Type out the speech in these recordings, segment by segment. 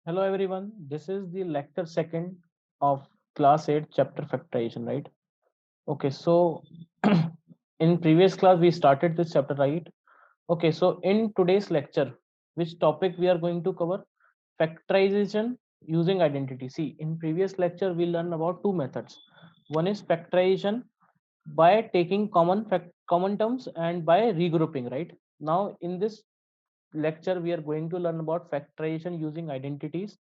Hello everyone, this is the lecture second of class 8 chapter factorization, right? Okay, so in previous class we started this chapter, right? Okay, so in today's lecture, which topic we are going to cover? Factorization using identity. See, in previous lecture we learned about two methods. One is factorization by taking common terms and by regrouping, right? Now in this lecture we are going to learn about factorization using identities.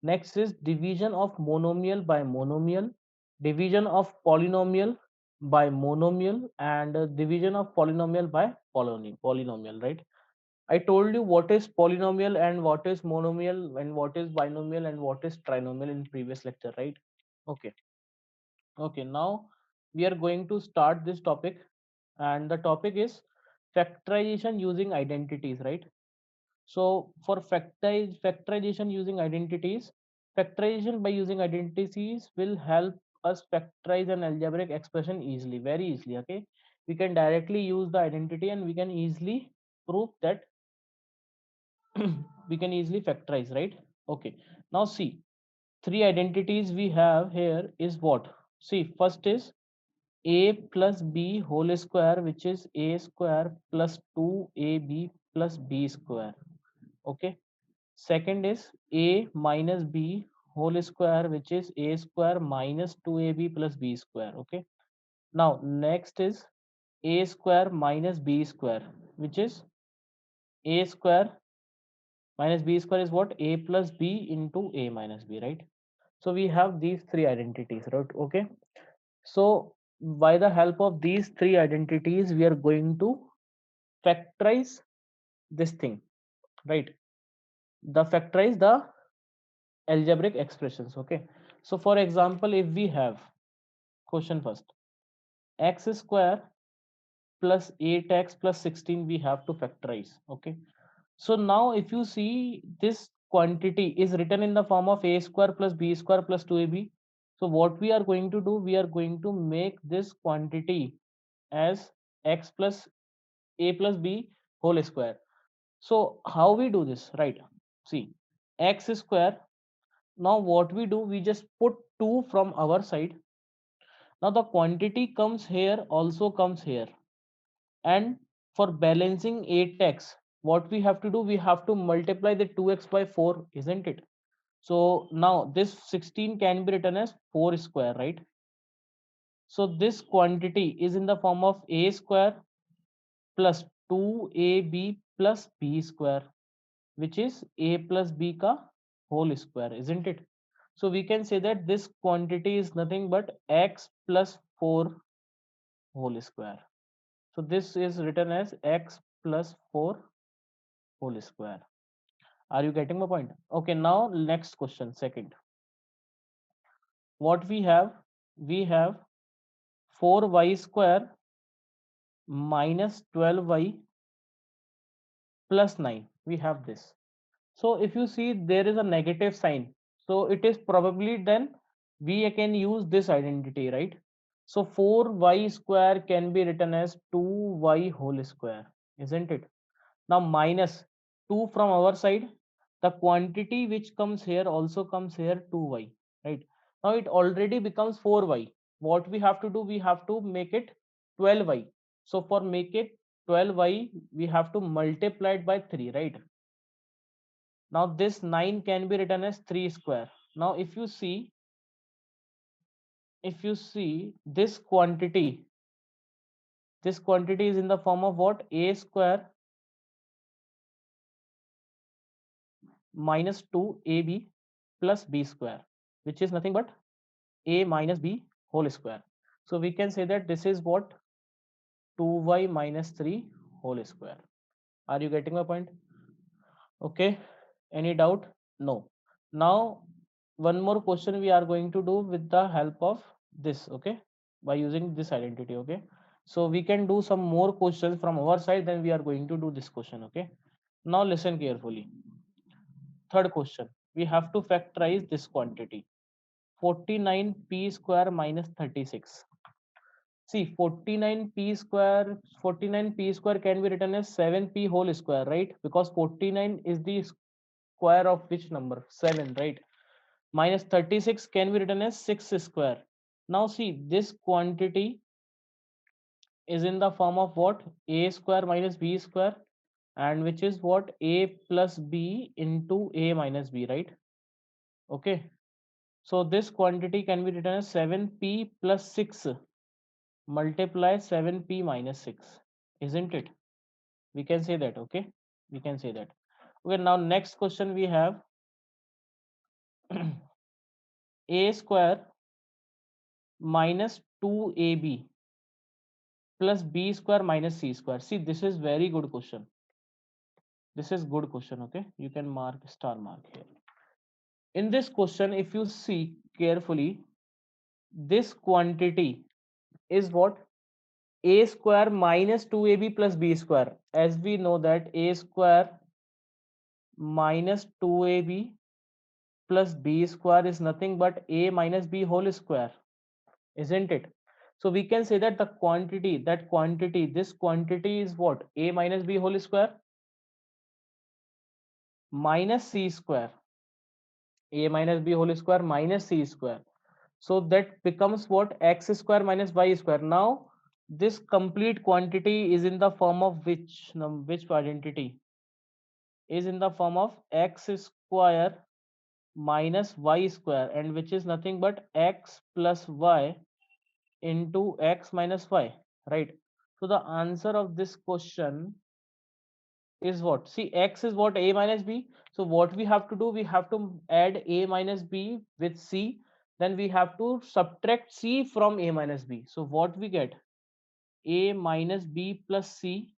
Next is division of monomial by monomial, division of polynomial by monomial, and division of polynomial by polynomial, right? I told you what is polynomial and what is monomial and what is binomial and what is trinomial in previous lecture, right? Okay. Okay, now we are going to start this topic, and the topic is factorization using identities, right? So for factorization using identities, factorization by using identities will help us factorize an algebraic expression easily, very easily. Okay, we can directly use the identity and we can easily prove that we can easily factorize, right? Okay, now see, three identities we have here is what? See, first is a plus b whole square, which is a square plus 2ab plus b square. Okay, second is a minus b whole square, which is a square minus 2ab plus b square. Okay, now next is a square minus b square, which is a square minus b square is what? A plus b into a minus b, right? So we have these three identities, right? Okay, so by the help of these three identities we are going to factorize this thing, right? The factorize the algebraic expressions. Okay, so for example, if we have question first, x square plus 8x plus 16 we have to factorize. Okay, so now if you see, this quantity is written in the form of a square plus b square plus 2ab. So what we are going to do, we are going to make this quantity as x plus a plus b whole square. So how we do this, right? See, x square. Now what we do, we just put 2 from our side. Now the quantity comes here, also comes here. And for balancing 8x, what we have to do, we have to multiply the 2x by 4, isn't it? So now this 16 can be written as 4 square, right? So this quantity is in the form of a square plus 2ab plus b square, which is a plus b ka whole square, isn't it? So we can say that this quantity is nothing but x plus 4 whole square. So this is written as x plus 4 whole square. Are you getting my point? Okay, now next question, second. What we have 4y square minus 12y plus 9. We have this. So if you see there is a negative sign, so it is probably then we can use this identity, right? So 4y square can be written as 2y whole square, isn't it? Now minus 2 from our side, the quantity which comes here also comes here 2y, right? Now it already becomes 4y. What we have to do, we have to make it 12y. So for make it 12y, we have to multiply it by 3, right? Now this 9 can be written as 3 square. Now if you see this quantity is in the form of what? A square minus 2ab plus b square, which is nothing but a minus b whole square. So we can say that this is what? 2y minus 3 whole square. Are you getting my point? Okay, any doubt? No. Now one more question we are going to do with the help of this. Okay, by using this identity. Okay, so we can do some more questions from our side, then we are going to do this question. Okay, now listen carefully. Third question, we have to factorize this quantity, 49p square minus 36. See, 49p square can be written as 7p whole square, right? Because 49 is the square of which number? 7, right? Minus 36 can be written as 6 square. Now see, this quantity is in the form of what? A square minus b square, and which is what? A plus b into a minus b, right? Okay. So this quantity can be written as 7p plus 6 multiply 7p minus 6, isn't it? We can say that, okay? We can say that. Okay, now next question we have a square minus 2ab plus b square minus c square. See, this is very good question. This is good question, okay? You can mark star mark here. In this question, if you see carefully, this quantity is what? A square minus 2ab plus b square. As we know that a square minus 2ab plus b square is nothing but a minus b whole square, isn't it? So we can say that the quantity, this quantity is what? A minus b whole square minus c square. A minus b whole square minus c square. So that becomes what? X square minus y square. Now this complete quantity is in the form of which identity? Is in the form of x square minus y square, and which is nothing but x plus y into x minus y, right? So the answer of this question is what? See, x is what? A minus b. So what we have to do, we have to add a minus b with c, then we have to subtract c from a minus b. So what we get? A minus b plus c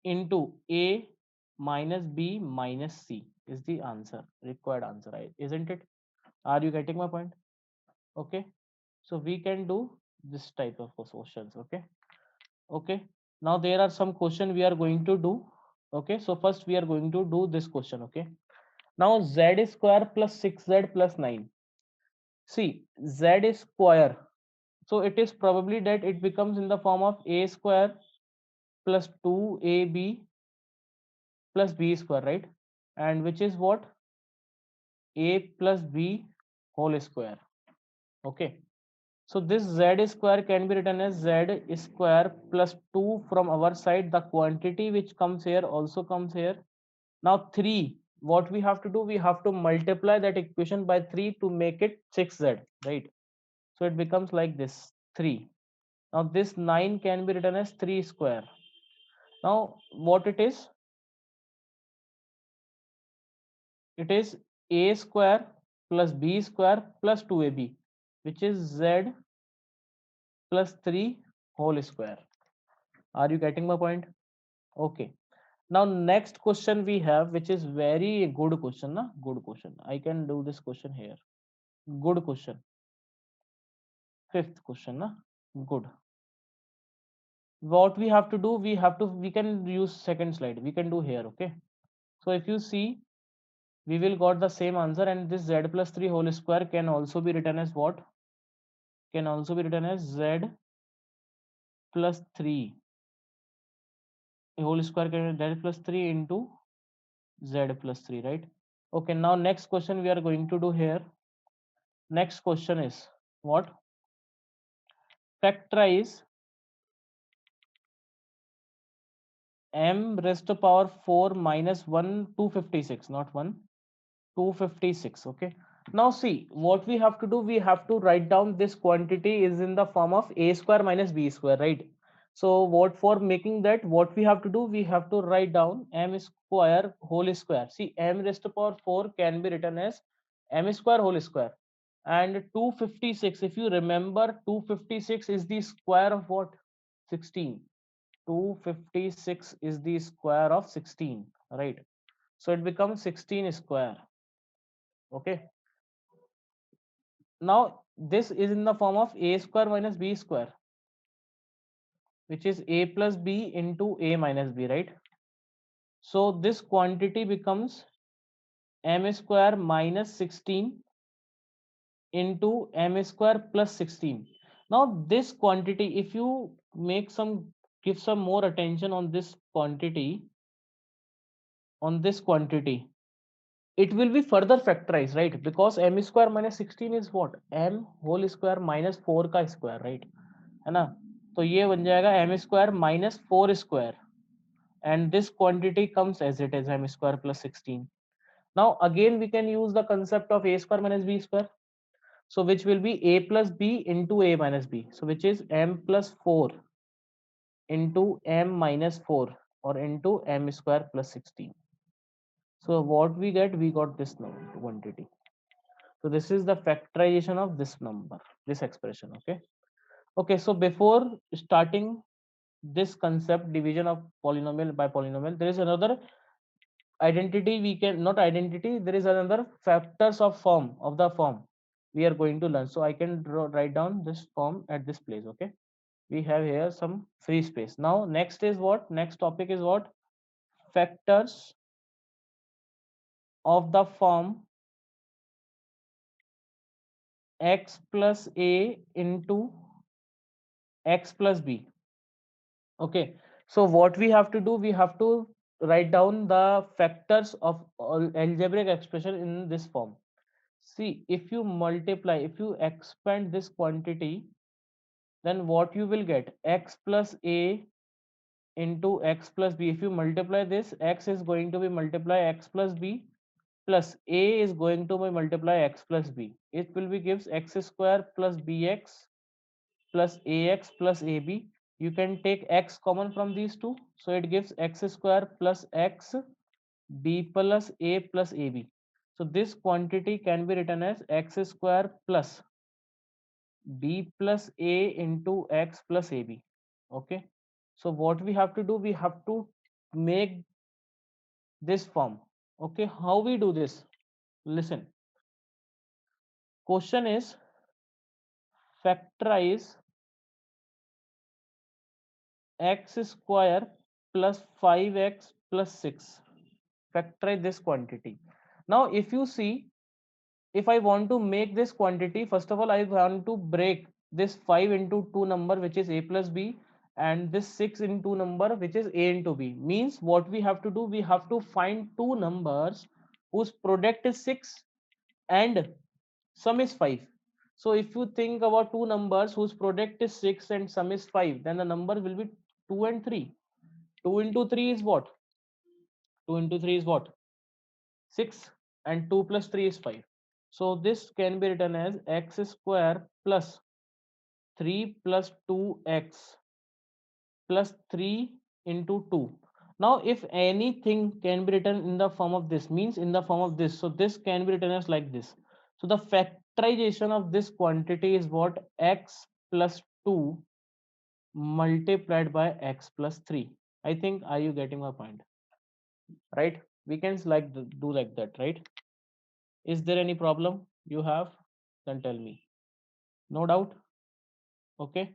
into a minus b minus c is the answer, required answer, right? Isn't it? Are you getting my point? Okay, so we can do this type of questions, okay? Okay, now there are some question we are going to do. Okay, so first we are going to do this question, okay? Now z square plus 6z plus 9. See, z is square, so it is probably that it becomes in the form of a square plus 2ab plus b square, right? And which is what? A plus b whole square. Okay, so this z square can be written as z square plus 2 from our side. The quantity which comes here also comes here. Now 3, what we have to do? We have to multiply that equation by 3 to make it 6z, right? So it becomes like this, 3. Now this 9 can be written as 3 square. Now what it is? It is a square plus b square plus 2ab, which is z plus 3 whole square. Are you getting my point? Okay. Now next question we have, which is very good question, na? Good question. I can do this question here. Good question. Fifth question, na? Good. What we have to do? We can use second slide. We can do here. Okay. So if you see, we will got the same answer, and this z plus 3 whole square can also be written as what? Can also be written as z plus 3 whole square, can z plus 3 into z plus 3, right? Okay, now next question we are going to do here. Next question is what? Factorize m raised to power 4 minus 1 256, not 1 256. Okay, now see what we have to do. We have to write down this quantity is in the form of a square minus b square, right? So what, for making that, what we have to do? We have to write down m square whole square. See, m raised to power 4 can be written as m square whole square, and 256, if you remember, 256 is the square of what? 16. 256 is the square of 16, right? So it becomes 16 square. Okay, now this is in the form of a square minus b square, which is a plus b into a minus b, right? So this quantity becomes m square minus 16 into m square plus 16. Now this quantity, if you make some, give some more attention on this quantity, it will be further factorized, right? Because m square minus 16 is what? M whole square minus 4 का square, right? है ना? तो ये बन जाएगा m square minus 4 square, and this quantity comes as it is, m square plus 16. Now again we can use the concept of a square minus b square, so which will be a plus b into a minus b, so which is m plus 4 into m minus 4 or into m square plus 16. So what we get? We got this number quantity. So this is the factorization of this number, this expression. Okay. Okay. So before starting this concept division of polynomial by polynomial, there is another identity we can, not identity, there is another factors of form of the form we are going to learn. So I can write down this form at this place. Okay. We have here some free space. Now next is what? Next topic is what? Factors of the form x plus a into x plus b. Okay, so what we have to do, we have to write down the factors of all algebraic expression in this form. See, if you multiply, if you expand this quantity, then what you will get? X plus a into x plus b. If you multiply this, x is going to be multiply x plus b, plus a is going to be multiply x plus b. It will be gives x square plus bx plus ax plus ab. You can take x common from these two, so it gives x square plus x b plus a plus ab. So this quantity can be written as x square plus b plus a into x plus ab. Okay, so what we have to do, we have to make this form. Okay, how we do this? Listen, question is factorize x square plus 5x plus 6. Factorize this quantity. Now if you see, if I want to make this quantity, first of all I want to break this 5 into 2 number, which is a plus b, and this 6 into number, which is a into b. Means what we have to do, we have to find two numbers whose product is 6 and sum is 5. So if you think about two numbers whose product is 6 and sum is 5, then the number will be 2 and 3. 2 into 3 is what? 2 into 3 is what? 6, and 2 plus 3 is 5. So this can be written as x square plus 3 plus 2x plus 3 into 2. Now if anything can be written in the form of this, means in the form of this, so this can be written as like this. So the factorization of this quantity is what? X plus 2 multiplied by x plus 3. I think, are you getting my point? Right, we can like do like that, right? Is there any problem you have? Then tell me. No doubt. Okay.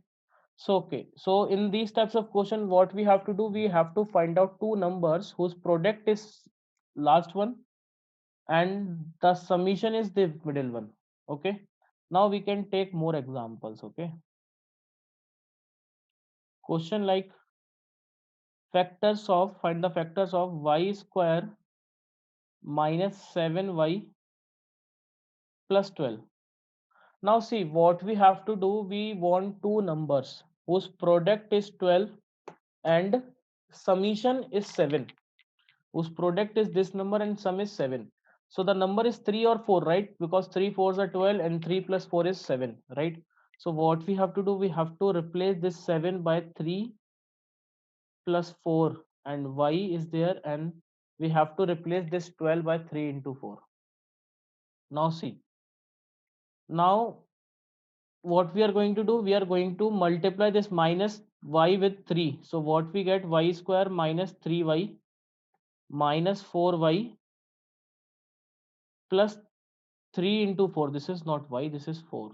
So okay, so in these types of question, what we have to do, we have to find out two numbers whose product is last one and the summation is the middle one. Okay, now we can take more examples. Okay, question like factors of, find the factors of y square minus 7y plus 12. Now see, what we have to do, we want two numbers whose product is 12 and summation is 7, whose product is this number and sum is 7. So the number is 3 or 4, right? Because 3 fours are 12 and 3 plus 4 is 7, right? So what we have to do, we have to replace this 7 by 3 plus 4, and y is there, and we have to replace this 12 by 3 into 4. Now see, now what we are going to do, we are going to multiply this minus y with 3. So what we get, y square minus 3y minus 4y plus 3 into 4. This is not y, this is 4.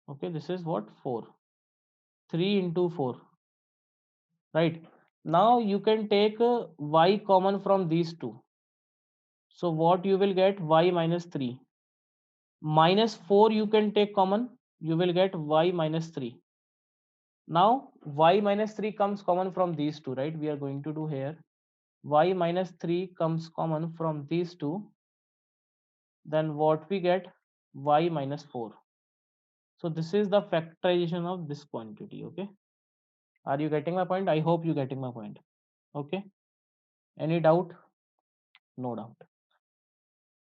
Okay, this is what? 4. 3 into 4. Right. Now you can take y common from these two. So what you will get? Y minus 3. Minus 4 you can take common. You will get y minus 3. Now y minus 3 comes common from these two, right? We are going to do here y minus 3 comes common from these two, then what we get? Y minus 4. So this is the factorization of this quantity. Okay, are you getting my point? I hope you getting my point. Okay, any doubt? No doubt.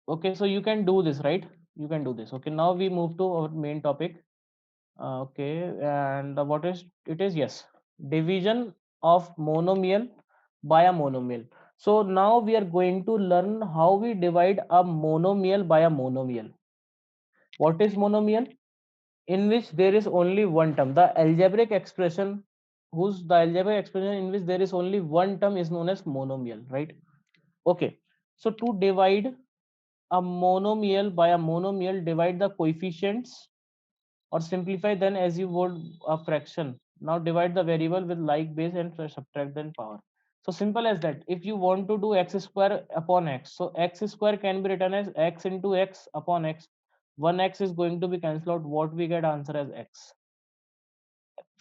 Okay, so you can do this, right? You can do this. Okay, now we move to our main topic. Okay, and what is it is? Yes, division of monomial by a monomial. So now we are going to learn how we divide a monomial by a monomial. What is monomial? In which there is only one term. The algebraic expression in which there is only one term is known as monomial, right? Okay, so to divide a monomial by a monomial, divide the coefficients, or simplify then as you would a fraction. Now divide the variable with like base and subtract then power. So simple as that. If you want to do x square upon x, so x square can be written as x into x upon x. One x is going to be cancelled out. What we get answer as x.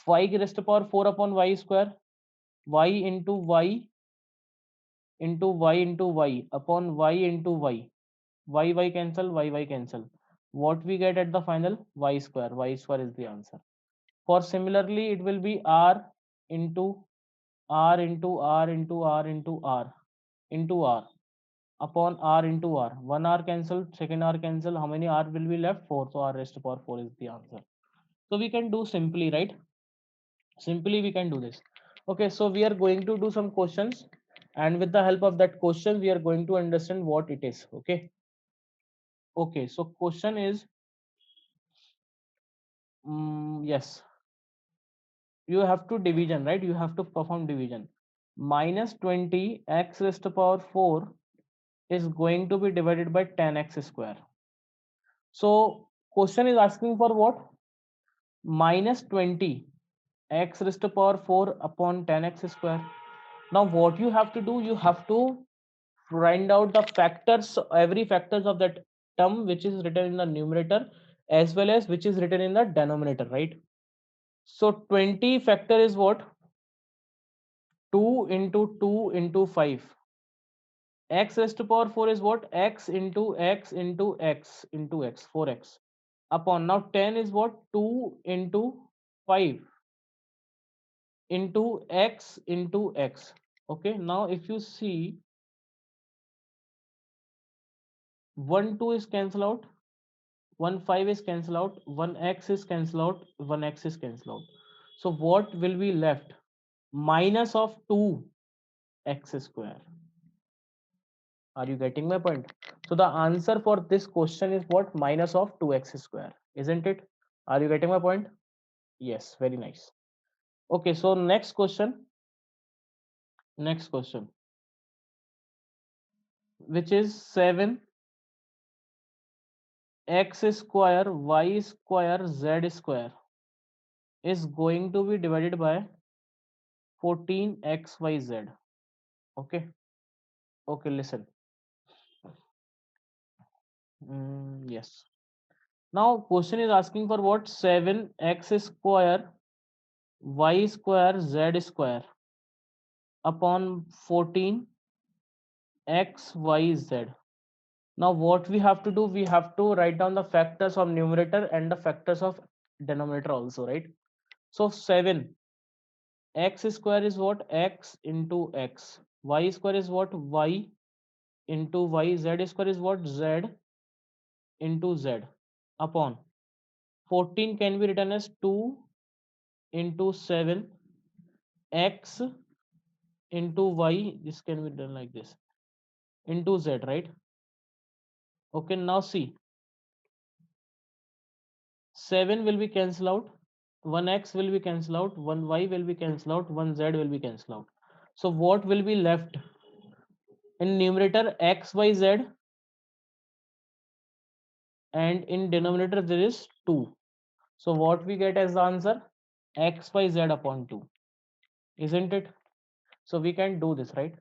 Y raised to power 4 upon y square, y into y into y into y upon y into y. Y cancel, y cancel. What we get at the final? Y square. Y square is the answer. For similarly, it will be r into r into r into r into r into r upon r into r. One r cancel, second r cancel. How many r will be left? 4. So r raised to power 4 is the answer. So we can do simply, right? Simply we can do this. Okay, so we are going to do some questions, and with the help of that question, we are going to understand what it is. Okay. Okay, so question is, yes, you have to division, right? You have to perform division. Minus 20 x raised to power 4 is going to be divided by 10x square. So question is asking for what? Minus 20 x raised to power 4 upon 10x square. Now what you have to do, you have to find out the factors, every factors of that term which is written in the numerator as well as which is written in the denominator, right? So 20 factor is what? 2 into 2 into 5. X raised to power 4 is what? X into x into x into x, 4x upon. Now 10 is what? 2 into 5 into x into x. Okay, now if you see, 1 2 is cancel out, 1 5 is cancel out, 1 x is cancel out, 1 x is cancel out. So what will be left? Minus of 2 x square. Are you getting my point? So the answer for this question is what? Minus of 2x square, isn't it? Are you getting my point? Yes, very nice. Okay, so next question, which is 7 x square y square z square is going to be divided by 14 xyz. Okay, okay, listen. Yes. Now question is asking for what? 7 x square y square z square upon 14 x y z. Now what we have to do, we have to write down the factors of numerator and the factors of denominator also, right? So 7 x square is what? X into x. Y square is what? Y into y. Z square is what? Z into z upon 14 can be written as 2 into 7 x into y. This can be done like this into z, right? Okay, now see, 7 will be cancelled out, 1x will be cancelled out, 1y will be cancelled out, 1z will be cancelled out. So what will be left in numerator? X y z, and in denominator there is 2. So what we get as the answer? X y z upon 2, isn't it? So we can do this, right?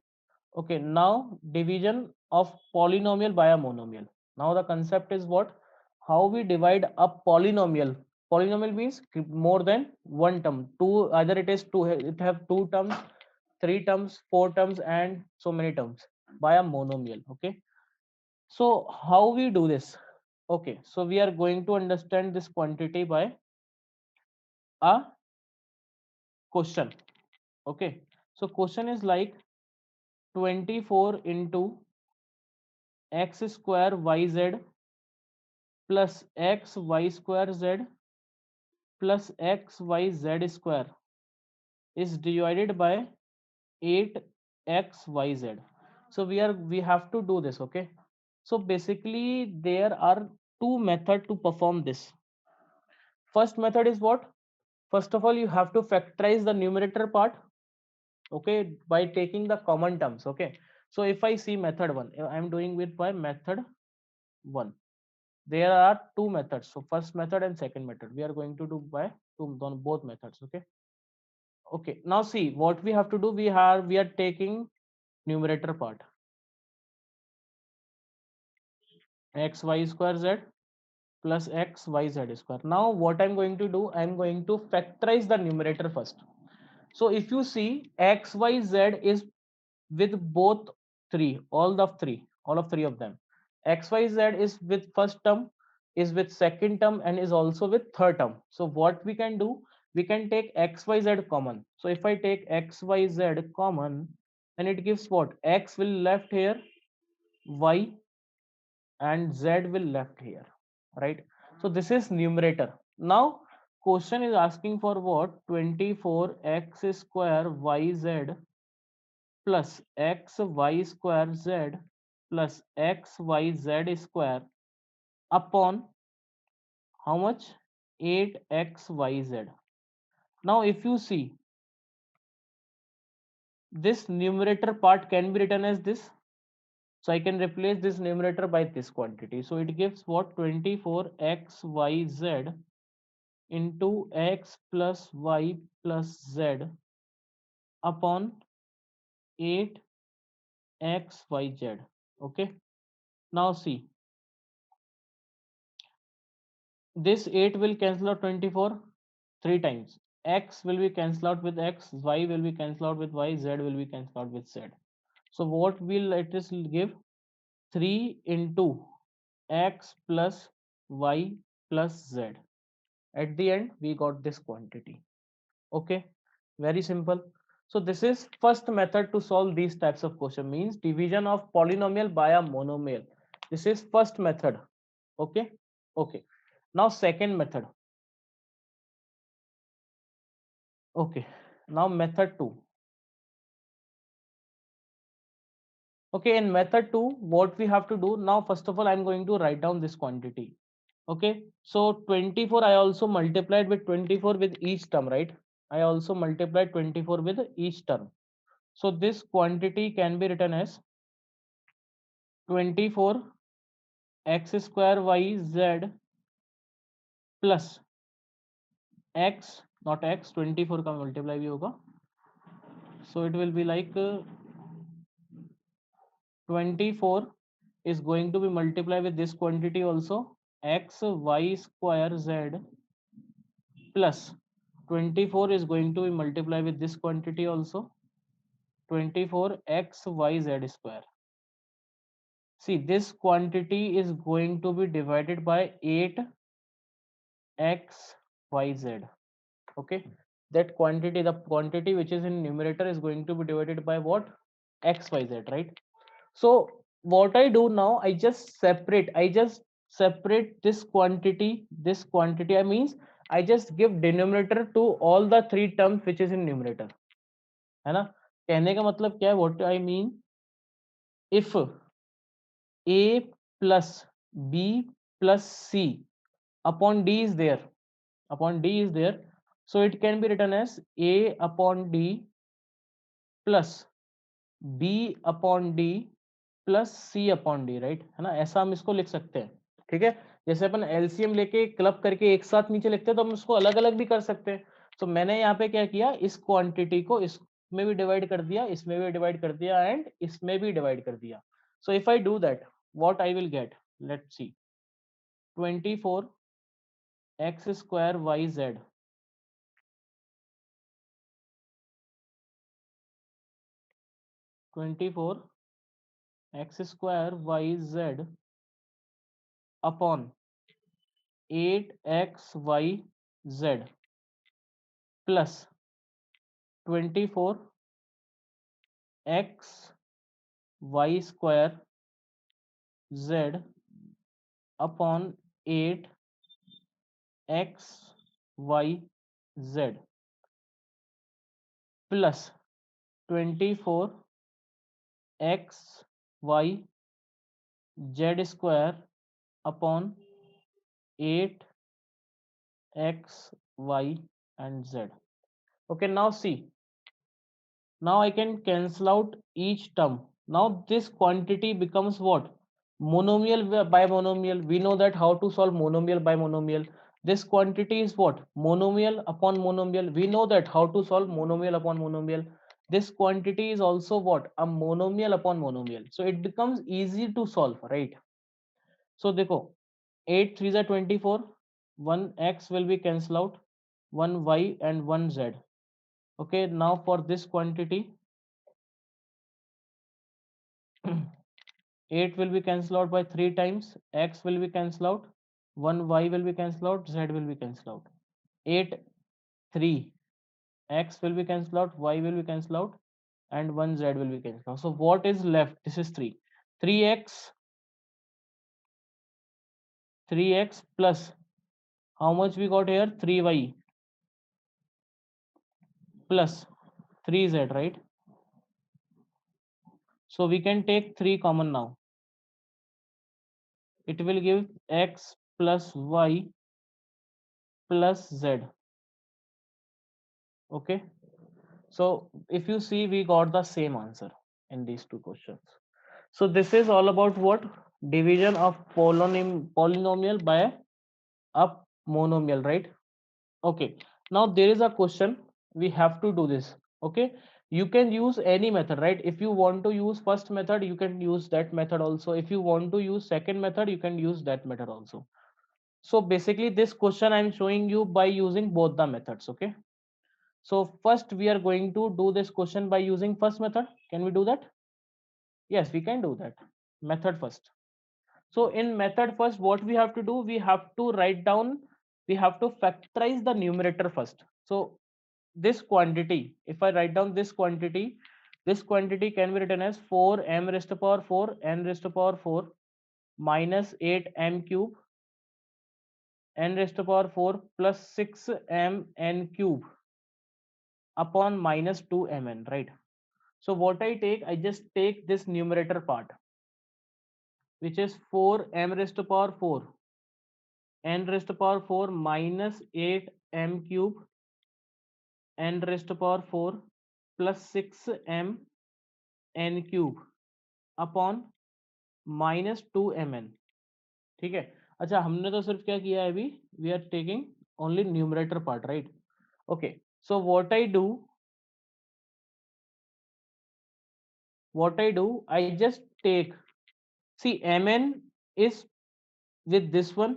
Okay, now division of polynomial by a monomial. Now the concept is what? How we divide a polynomial. Polynomial means more than one term. Two, either it is two, it have two terms, 3 terms, 4 terms, and so many terms by a monomial. Okay, so how we do this? Okay, so we are going to understand this quantity by a question. Okay, so question is like 24 into x square yz plus x y square z plus x y z square is divided by 8xyz. So we have to do this. Okay, so basically there are two methods to perform this. First method is what? First of all, you have to factorize the numerator part, okay, by taking the common terms. Okay, so if I see method 1, I'm doing with by method 1. There are two methods, so first method and second method we are going to do by on both methods. Okay, okay, now see what we have to do. We are taking numerator part, xy square z plus xyz square. Now what I'm going to do, I'm going to factorize the numerator first. So if you see xyz is with both three, all of three of them. Xyz is with first term, is with second term, and is also with third term. So what we can do, we can take xyz common. So if I take xyz common, then it gives what? X will left here, y and z will left here, right? So this is numerator. Now question is asking for what? 24x square yz plus x y square z plus x y z square upon how much? 8x y z. Now if you see, this numerator part can be written as this. So I can replace this numerator by this quantity. So it gives what? 24x y z into x plus y plus z upon 8x y z. Okay, now see, this 8 will cancel out 24 three times. X will be cancelled out with x, y will be cancelled out with y, z will be cancelled out with z. So what will it is give? 3 into x plus y plus z. At the end we got this quantity. Okay, very simple. So this is first method to solve these types of question, means division of polynomial by a monomial. This is first method. Okay, okay, now second method. Okay, now method 2. Okay, in method 2 what we have to do now, first of all I'm going to write down this quantity. Okay, so 24 I also multiplied with 24 with each term, right? I also multiplied 24 with each term. So this quantity can be written as 24 x square y z plus x, not x, 24 का multiply भी होगा. So it will be like 24 is going to be multiplied with this quantity also, x y square z plus 24 is going to be multiplied with this quantity also, 24 x y z square. See, this quantity is going to be divided by 8 x y z. Okay, that quantity, the quantity which is in numerator is going to be divided by what? X y z, right? So what I do now, I just separate this quantity, I means I just give denominator to all the three terms which is in numerator, है ना? कहने का मतलब क्या है? What I mean, if a plus b plus c upon d is there, so it can be written as a upon d plus b upon d plus C upon D, right, है ना? ऐसा हम इसको लिख सकते हैं. ठीक है, जैसे अपन एलसीएम लेके क्लब करके एक साथ नीचे लिखते हैं तो हम उसको अलग अलग भी कर सकते हैं. तो मैंने यहाँ पे क्या किया, इस क्वांटिटी को इसमें भी डिवाइड कर दिया, इसमें भी डिवाइड कर दिया एंड इसमें भी डिवाइड कर दिया. So if I do that, what I will get, let's see, 24 x square y z 24 x square y z upon 8 x y z plus 24 x y square z upon 8 x y z plus 24 x y z square upon 8 x y and z. Okay, now see, now I can cancel out each term. Now this quantity becomes what? Monomial by monomial. We know that how to solve monomial by monomial. This quantity is what? Monomial upon monomial. We know that how to solve monomial upon monomial. This quantity is also what? A monomial upon monomial. So it becomes easy to solve, right? So देखो 8 3s are 24, 1 x will be cancelled out, 1 y and 1 z. Okay, now for this quantity 8 will be cancelled out by 3 times, x will be cancelled out, 1 y will be cancelled out, z will be cancelled out. 8 3 x will be cancelled out, y will be cancelled out, and 1 z will be cancelled out. So what is left? This is 3. 3x 3x plus how much we got here? 3y plus 3z, right? So we can take 3 common now. It will give x plus y plus z. Okay. So if you see, we got the same answer in these two questions. So this is all about what? Division of polynomial by a monomial, right? Okay. Now there is a question. We have to do this. Okay. You can use any method, right? If you want to use first method, you can use that method also. If you want to use second method, you can use that method also. So basically this question I'm showing you by using both the methods. Okay. So first we are going to do this question by using first method. Can we do that? Yes, we can do that. Method first. So in method first, what we have to do, we have to write down, we have to factorize the numerator first. So this quantity, if I write down this quantity can be written as 4m raised to power 4 n raised to power 4 minus 8m cube n raised to power 4 plus 6m n cube upon minus 2mn, right? So what I take, I just take this numerator part, which is 4m raised to power 4 n raised to power 4 minus 8m cube n raised to power 4 plus 6m n cube upon minus 2mn. ठीक है. अच्छा, हमने तो सिर्फ क्या किया है अभी? We are taking only numerator part, right? Okay. So what I do, I just take, see, mn is with this one,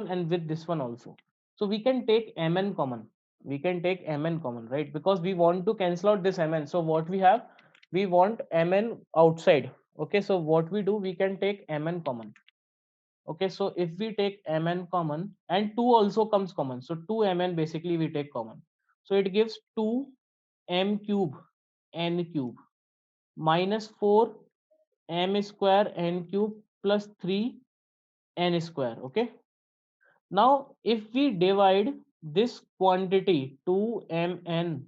and with this one also. So we can take mn common. We can take mn common, right? Because we want to cancel out this mn. So what we have, we want mn outside. Okay, so what we do, we can take mn common. Okay, so if we take mn common, and 2 also comes common, so 2mn basically we take common. So it gives 2m cube n cube minus 4 m square n cube plus 3 n square. Okay, now if we divide this quantity 2mn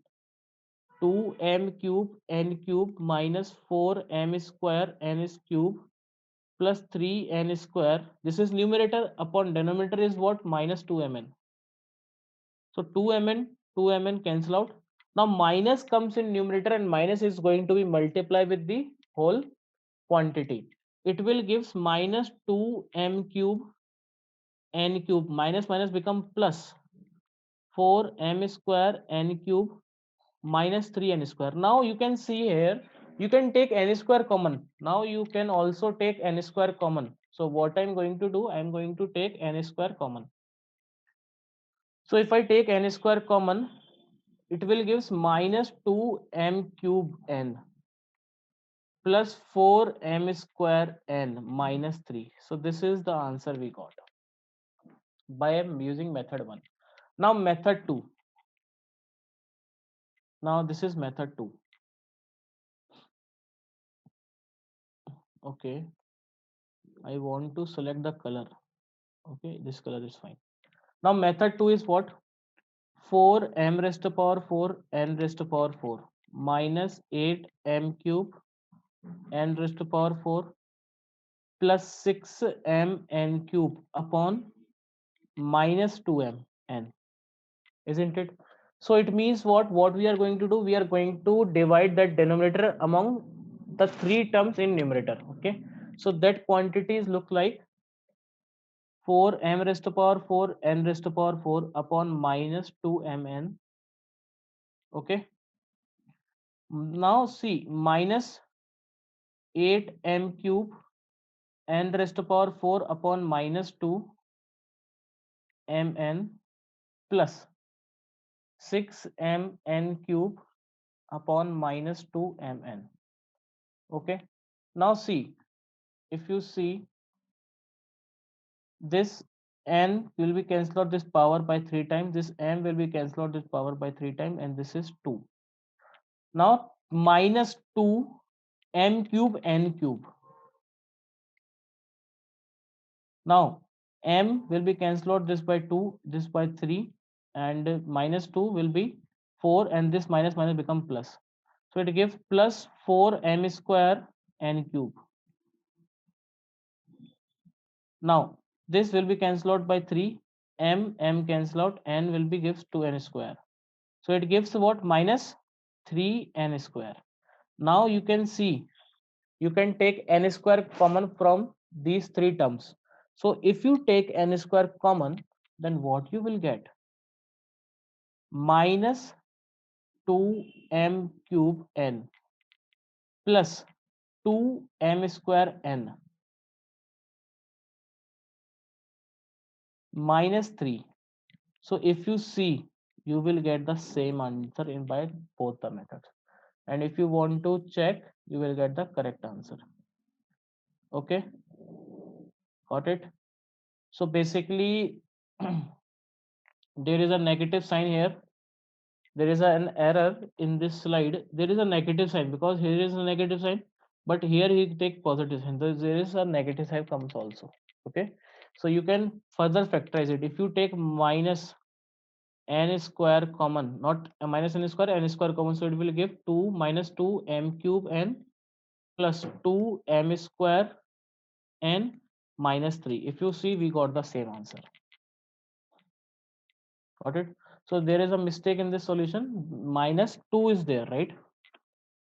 2m cube n cube minus 4m square n cube plus 3n square, this is numerator, upon denominator is what? Minus 2mn. So 2mn cancel out. Now minus comes in numerator, and minus is going to be multiplied with the whole quantity. It will gives minus 2m cube n cube, minus minus become plus 4m square n cube minus 3n square. Now you can see here, you can take n square common. Now you can also take n square common. So what I'm going to do, I'm going to take n square common. So if I take n square common, it will gives minus 2m cube n. plus 4m square n minus 3. So this is the answer we got by using method 1. Now method 2. Now this is method 2. Okay, I want to select the color. Okay, this color is fine. Now method 2 is what? 4m raised to power 4 n raised to power 4 minus 8m cube n raised to power 4 plus 6m n cube upon minus 2m n, isn't it? So it means what we are going to do, we are going to divide that denominator among the three terms in numerator. Okay, so that quantities look like 4m raised to power 4 n raised to power 4 upon minus 2mn. Okay, now see, minus 8m cube n raised to power 4 upon minus 2 mn plus 6mn cube upon minus 2 mn. Okay, now see, if you see, this n will be cancelled out this power by 3 times, this m will be cancelled out this power by 3 times, and this is 2. Now minus 2 m cube n cube. Now m will be cancelled out this by 2, this by 3, and minus 2 will be 4, and this minus minus become plus. So it gives plus 4m square n cube. Now this will be cancelled out by 3, m cancel out, n will be gives 2n square. So it gives what? Minus 3n square. Now you can see, you can take n square common from these three terms. So if you take n square common, then what you will get? Minus 2m cube n plus 2m square n minus 3. So if you see, you will get the same answer in by both the methods. And if you want to check, you will get the correct answer. Okay, got it? So basically, there is a negative sign here. There is an error in this slide. There is a negative sign because here is a negative sign, but here he take positive sign. There is a negative sign comes also. Okay, so you can further factorize it. If you take minus n square common, not minus n square common, so it will give 2 minus 2 m cube n plus 2 m square n minus 3. If you see, we got the same answer. Got it? So there is a mistake in this solution. Minus 2 is there, right?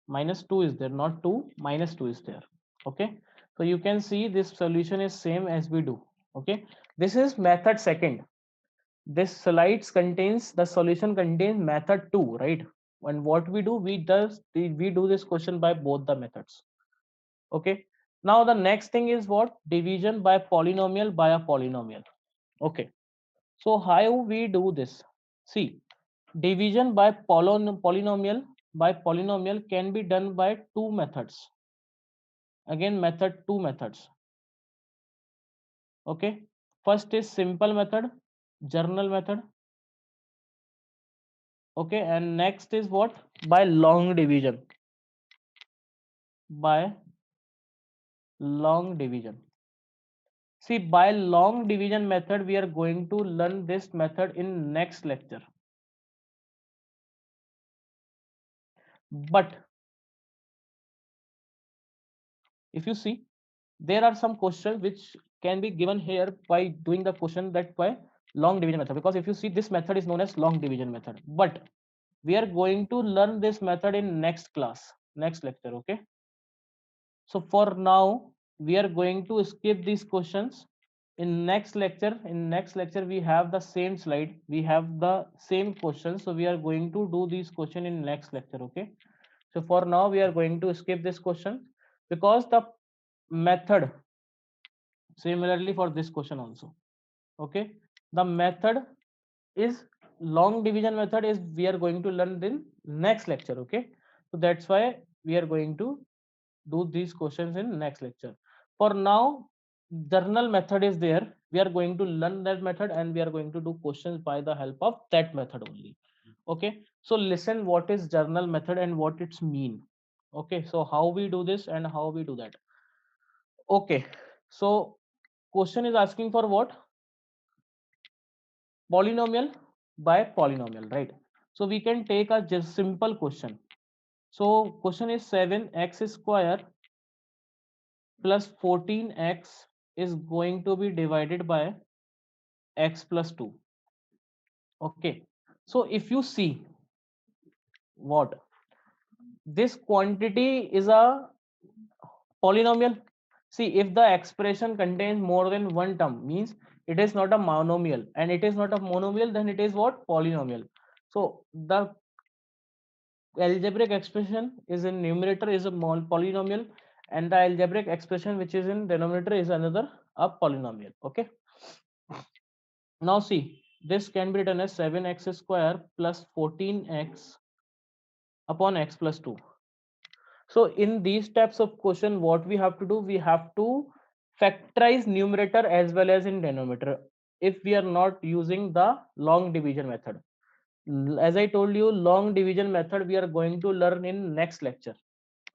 Minus 2 is there, not 2, minus 2 is there. Okay, so you can see this solution is same as we do. Okay, this is method second. This slides contains, the solution contains method 2, right? And what we do, we do this question by both the methods. Okay, now the next thing is what? Division by polynomial by a polynomial. Okay, so how we do this? See, division by polynomial can be done by two methods. Again, two methods. Okay, first is simple method, journal method. Okay, and next is what? By long division. By long division. See, by long division method, we are going to learn this method in next lecture. But if you see, there are some questions which can be given here by doing the question that by long division method, because if you see, this method is known as long division method, but we are going to learn this method in next class, next lecture. Okay, so for now we are going to skip these questions. In next lecture we have the same slide, we have the same questions, so we are going to do these question in next lecture. Okay, so for now we are going to skip this question, because the method, similarly for this question also. Okay, the method is long division method is we are going to learn in next lecture. Okay, so that's why we are going to do these questions in next lecture. For now, journal method is there. We are going to learn that method and we are going to do questions by the help of that method only. Okay, so listen what is journal method and what it's mean. Okay, so how we do this and how we do that. Okay, so question is asking for what? Polynomial by polynomial, right? So we can take a just simple question. So question is 7x square plus 14x is going to be divided by x plus 2. Okay, so if you see what this quantity is a polynomial. See, if the expression contains more than one term, means it is not a monomial, and it is not a monomial, then it is what? Polynomial. So the algebraic expression is in numerator is a polynomial, and the algebraic expression which is in denominator is another a polynomial. Okay, now see, this can be written as 7x square plus 14x upon x plus 2. So in these types of question, what we have to do, we have to factorize numerator as well as in denominator if we are not using the long division method. As I told you, long division method we are going to learn in next lecture.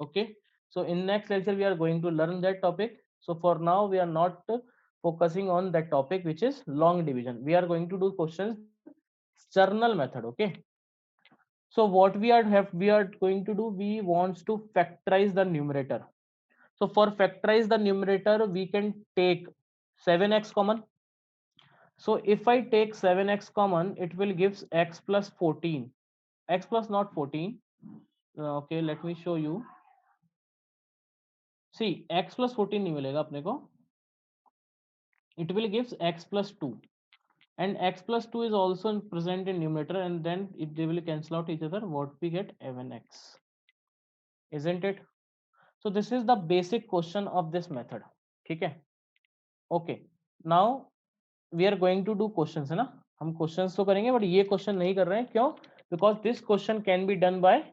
Okay, so in next lecture we are going to learn that topic. So for now we are not focusing on that topic, which is long division. We are going to do questions journal method. Okay, so what we are going to do, we wants to factorize the numerator. So for factorize the numerator, we can take 7x common. So if I take 7x common, it will gives x plus 14, x plus not 14. Okay, let me show you. See, x plus 14 नहीं मिलेगा अपने को, it will gives x plus 2, and x plus 2 is also present in numerator, and then they will cancel out each other. What we get? 7x, isn't it? So this is the basic question of this method. ठीक है? Okay, now we are going to do questions, है ना? हम questions तो करेंगे, but ये question नहीं कर रहे हैं. क्यों? Because this question can be done by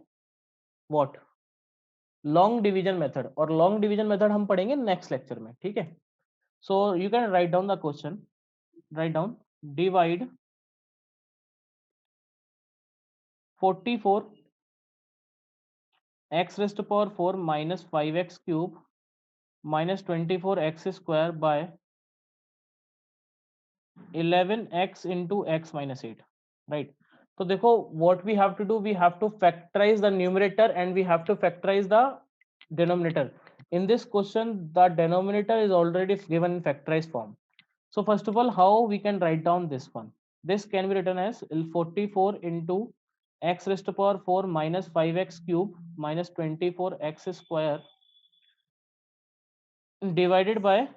what? Long division method, और long division method हम पढ़ेंगे next lecture में. ठीक है? So you can write down the question. Write down, divide 44 x raised to power 4 minus 5x cube minus 24x square by 11x into x minus 8, right? So देखो, what we have to do, we have to factorize the numerator and we have to factorize the denominator. In this question, the denominator is already given in factorized form. So first of all, how we can write down this one? This can be written as 44 into x raised to power 4 minus 5x cube minus 24x square divided by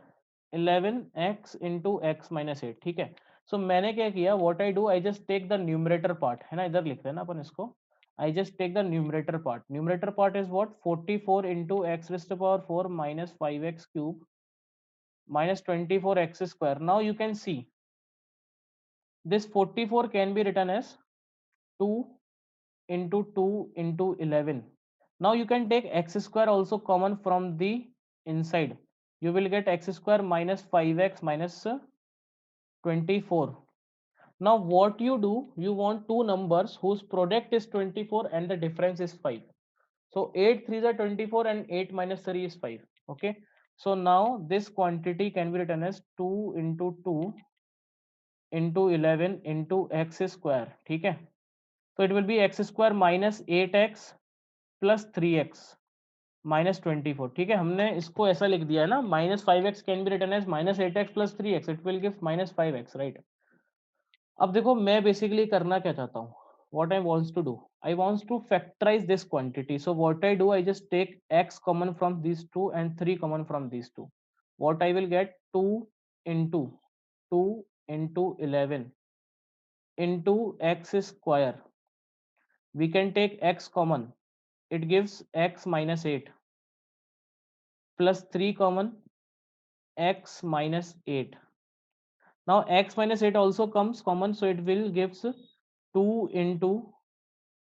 11x into x minus 8. ठीक है? So मैंने क्या किया, what I do, I just take the numerator part, है ना, इधर लिखते हैं ना अपन इसको. I just take the numerator part. Numerator part is what? 44 into x raised to power 4 minus 5x cube minus 24x square. Now you can see this 44 can be written as 2 into 2 into 11. Now you can take x square also common from the inside. You will get x square minus 5x minus 24. Now what you do, you want two numbers whose product is 24 and the difference is 5. So 8 3s are 24 and 8 minus 3 is 5. Okay, so now this quantity can be written as 2 into 2 into 11 into x square. ठीक है? So it will be x square minus 8x plus 3x minus 24. ठीक है, हमने इसको ऐसा लिख दिया है ना, minus 5x can be written as minus 8x plus 3x. It will give minus 5x, right? अब देखो, मैं बेसिकली करना क्या चाहता हूँ, what I wants to do, I wants to factorize this quantity. So what I do, I just take x common from these two and 3 common from these two. What I will get? 2 into 2 into 11 into x square. We can take x common, it gives x minus 8 plus 3 common, x minus 8. Now x minus 8 also comes common, so it will gives 2 into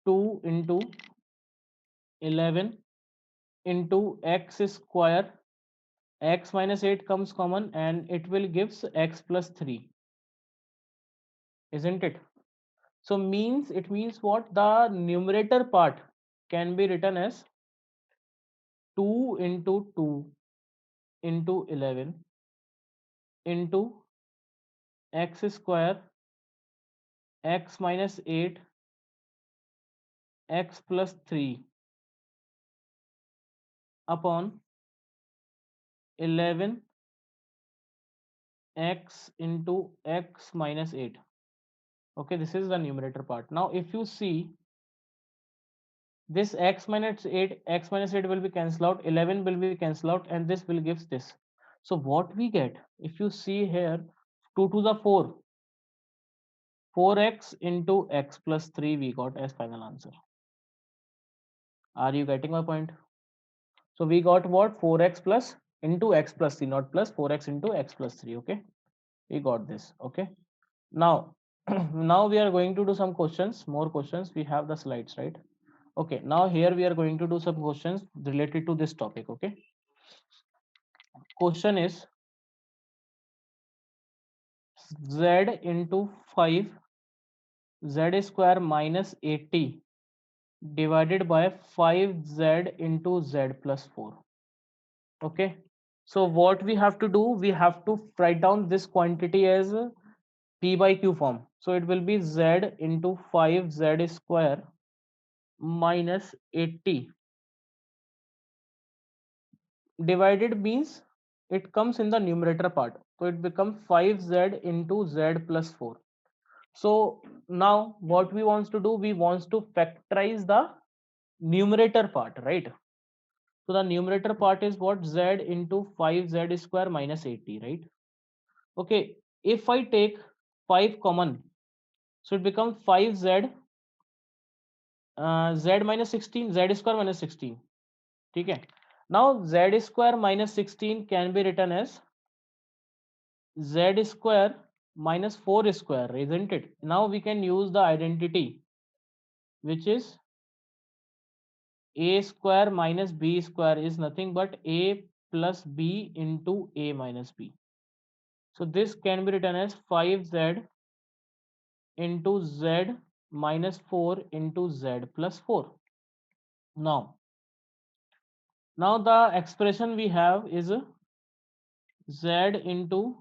2 into 11 into x square, x minus 8 comes common and it will gives x plus 3, isn't it? So means it means what? The numerator part can be written as 2 into 2 into 11 into x square, x minus 8, x plus 3 upon 11 x into x minus 8. Okay, this is the numerator part. Now if you see this x minus 8 will be cancelled out, 11 will be cancelled out, and this will gives this. So what we get, if you see here, 2 to the 4, 4x into x plus 3 we got as final answer. Are you getting my point? So we got what? 4x plus into x plus 3, not plus, 4x into x plus 3. Okay, we got this. Okay, now now we are going to do some questions, more questions. We have the slides, right? Okay, now here we are going to do some questions related to this topic. Okay, question is z into 5 z square minus 80 divided by 5z into z plus 4. Okay, so what we have to do, we have to write down this quantity as p by q form. So it will be z into 5z square minus 80 divided means it comes in the numerator part, so it becomes 5z into z plus 4. So now what we want to do, we want to factorize the numerator part, right? So the numerator part is what? Z into 5z square minus 80, right? Okay, if I take 5 common, so it becomes 5z z minus 16, z square minus 16. Okay, now z square minus 16 can be written as z square minus 4 square, isn't it? Now we can use the identity, which is a square minus b square is nothing but a plus b into a minus b. So this can be written as 5z into z minus 4 into z plus 4. Now the expression we have is z into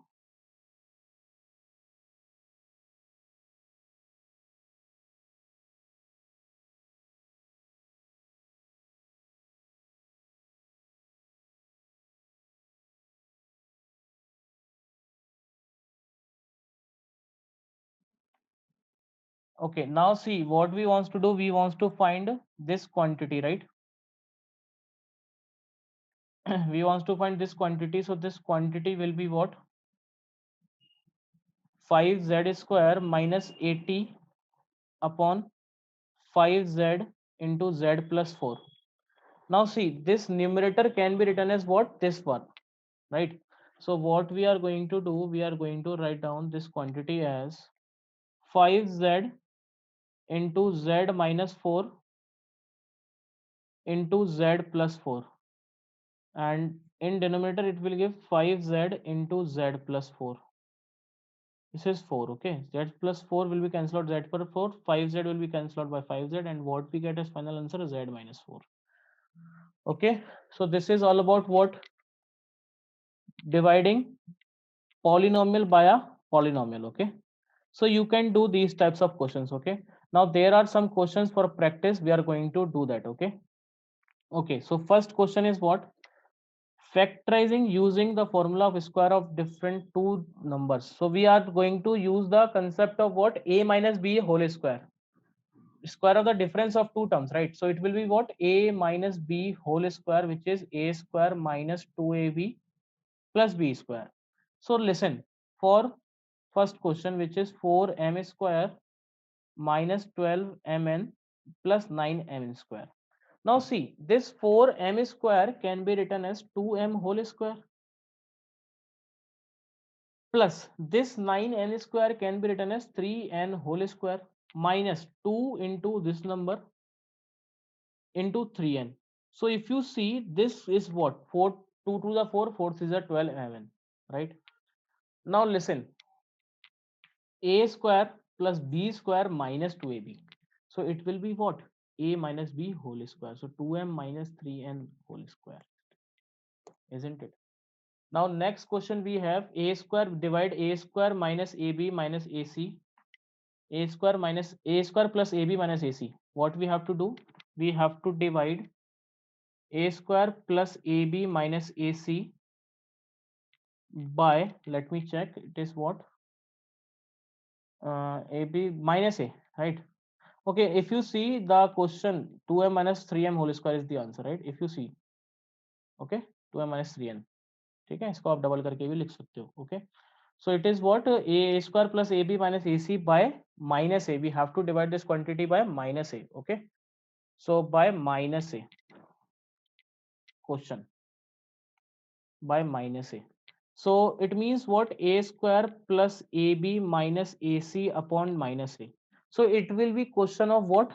okay, now see what we want to do, we want to find this quantity, right? We want to find this quantity, so this quantity will be what? 5z square minus 80 upon 5z into z plus 4. Now see, this numerator can be written as what? This one, right? So what we are going to do, we are going to write down this quantity as 5z into z minus 4 into z plus 4, and in denominator it will give 5z into z plus 4. This is 4. Okay, z plus 4 will be cancelled out, z per 4, 5z will be cancelled out by 5z, and what we get as final answer is z minus 4. Okay, so this is all about what? Dividing polynomial by a polynomial. Okay, so you can do these types of questions. Okay, now there are some questions for practice, we are going to do that. Okay, okay, so first question is what? Factorizing using the formula of square of different two numbers. So we are going to use the concept of what? A minus b whole square of the difference of two terms, right? So it will be what? A minus b whole square, which is a square minus 2ab plus b square. So listen, for first question, which is 4m square minus 12mn plus 9m square. Now see, this 4m square can be written as 2m whole square plus this 9n square can be written as 3n whole square minus 2 into this number into 3n. So if you see, this is what 4, 2 to the 4, 4 is a 12, 11, right? Now listen, a square plus b square minus 2ab. So it will be what? A minus b whole square. So 2m minus 3n whole square, isn't it? Now next question we have a square, divide a square minus ab minus ac, a square minus a square plus ab minus ac. What we have to do? We have to divide a square plus ab minus ac by, let me check, it is what, ab minus a, right? Okay, if you see the question, 2m minus 3m whole square is the answer, right? If you see, okay, 2m minus 3n, ठीक है, इसको आप double करके भी लिख सकते हो, okay? So it is what, a square plus ab minus ac by minus a. We have to divide this quantity by minus a, okay? So by minus a, question by minus a. So it means what, a square plus ab minus ac upon minus a. So it will be question of what,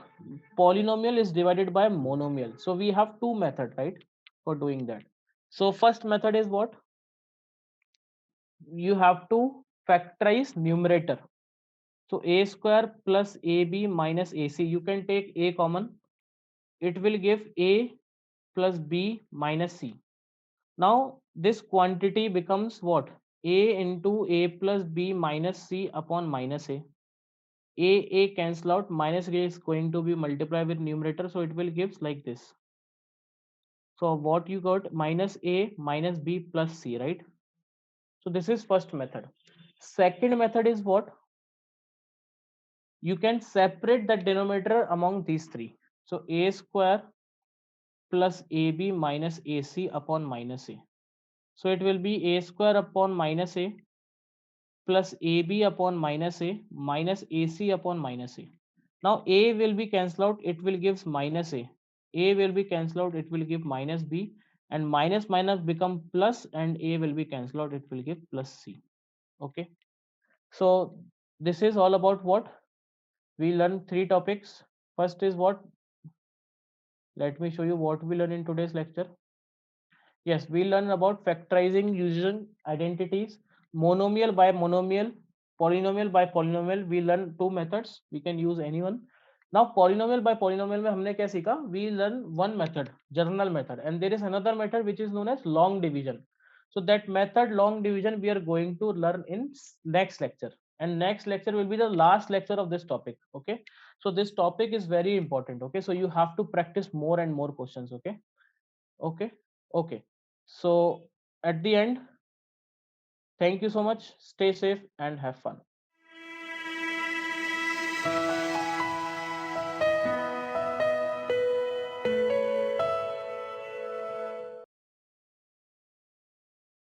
polynomial is divided by monomial. So we have two method, right, for doing that. So first method is what, you have to factorize numerator. So a square plus ab minus ac, you can take a common, it will give a plus b minus c. Now this quantity becomes what, a into a plus b minus c upon minus a. A cancel out, minus a is going to be multiplied with numerator, so it will gives like this. So what you got, minus a minus b plus c, right? So this is first method. Second method is what, you can separate the denominator among these three. So a square plus ab minus ac upon minus a. So it will be a square upon minus a plus ab upon minus a minus ac upon minus a. Now a will be cancelled out, it will give minus a. A will be cancelled out, it will give minus b, and minus minus become plus, and a will be cancelled out, it will give plus c. Okay. So this is all about what we learn, three topics. First is what, let me show you what we learn in today's lecture. Yes, we learn about factorizing using identities, monomial by monomial, polynomial by polynomial. We learn two methods. We can use anyone. Now polynomial by polynomial में हमने क्या सीखा? We learn one method, journal method, and there is another method which is known as long division. So that method, long division, we are going to learn in next lecture. And next lecture will be the last lecture of this topic. Okay. So this topic is very important. Okay. So you have to practice more and more questions. Okay. Okay. Okay. So at the end, thank you so much. Stay safe and have fun.